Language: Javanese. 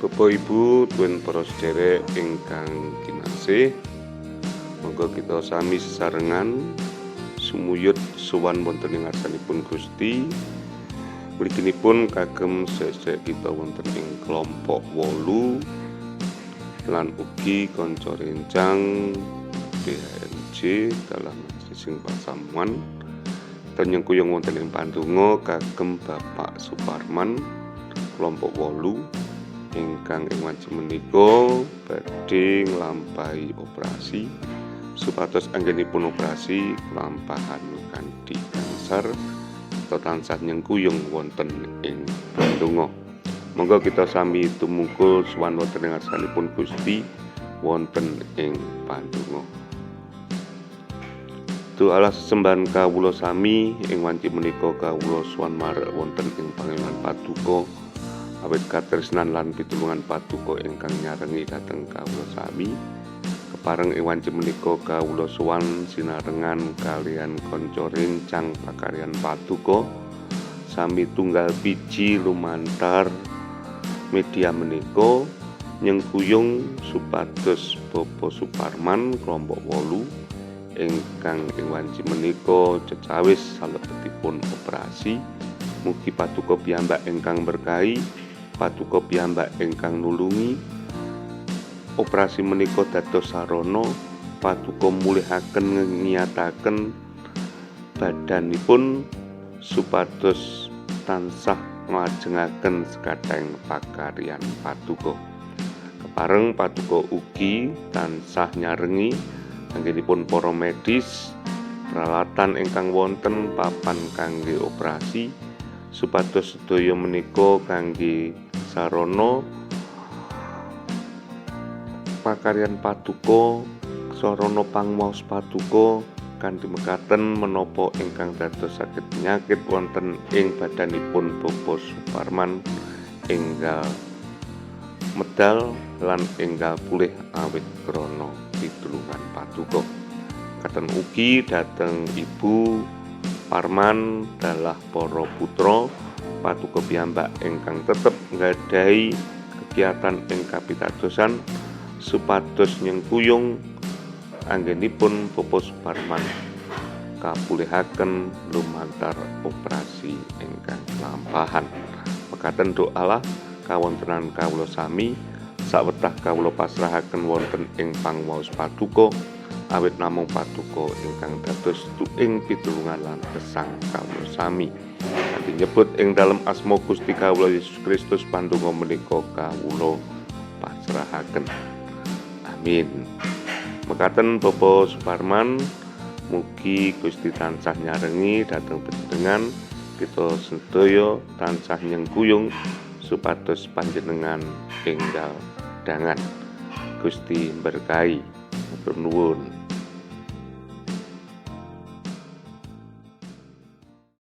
Bapak Ibu tuwin para sedherek ingkang kinasih, monggo kita sami sesarengan sumuyut sowan wonten ing ngarsanipun Gusti. Mliginipun kagem sedherek kita wonten ing kelompok 8 lan ugi kanca rencang BHMJ dalam sising pasamuan nyengkuyung wonten ing pandonga kagem Bapak Suparman kelompok 8 ingkang ing wanci menika badhe nglampahi operasi supados anggenipun operasi lampahan kanthi kansar tansah nyengkuyung wonten ing pandonga. Monggo kita sami tumungkul sowan wonten ing ngarsanipun Gusti wonten ing pandonga. Doa sesembahan kawula sami ing wanci menika kawula sowan marek wonten ing pangeran Paduka awit katresnan lan pitulungan Paduka ingkang nyarengi dhateng kawula sami. Kepareng ing wanci menika kawula sowan sinarengan kaliyan kanca rencang pakaryan Paduka sami tunggal biji lumantar media menika nyengkuyung supados Bapak Suparman kelompok 8 ingkang ing wanci menika cecawis salebetipun operasi. Mugi Paduka piyambak ingkang berkahi, Paduka piyambak ingkang nulungi. Operasi menika dados sarana Paduka mulihaken ngiyataken badanipun supados tansah nglajengaken sekateng pakaryan Paduka. Kepareng Paduka ugi tansah nyarengi anggenipun para medis peralatan ingkang wonten papan kangge operasi supados sedaya menika kangge sarana pakaryan Paduka sarana pangmaos Paduka kanthi mekaten menapa ingkang dados saged penyakit wonten ing badanipun Bapak Suparman enggal medal lan enggal pulih awit krana pitulungan Paduka. Katen ugi dhateng Ibu Parman dalah para putra Paduka piyambak ingkang tetep nggadahi kegiatan ing kapitadosan supados nyengkuyung anggenipun Bapak Suparman kapulihaken lumantar operasi ingkang lampahan. Mekaten doalah kawontenan kawula sami sawetah kawula pasrahaken wonten ing pangwaos Paduka awit namung Paduka ingkang dados tuing pitulungan lan gesang kawula sami. Kanthi nyebut ing dalem asma Gusti kawula Yesus Kristus pandonga menika kawula pasrahaken. Amin. Mekaten Bapak Suparman, mugi Gusti tansah nyarengi dhateng panjenengan, kita sedaya tansah nyengkuyung supados panjenengan enggal dangan. Gusti berkahi. Matur nuwun.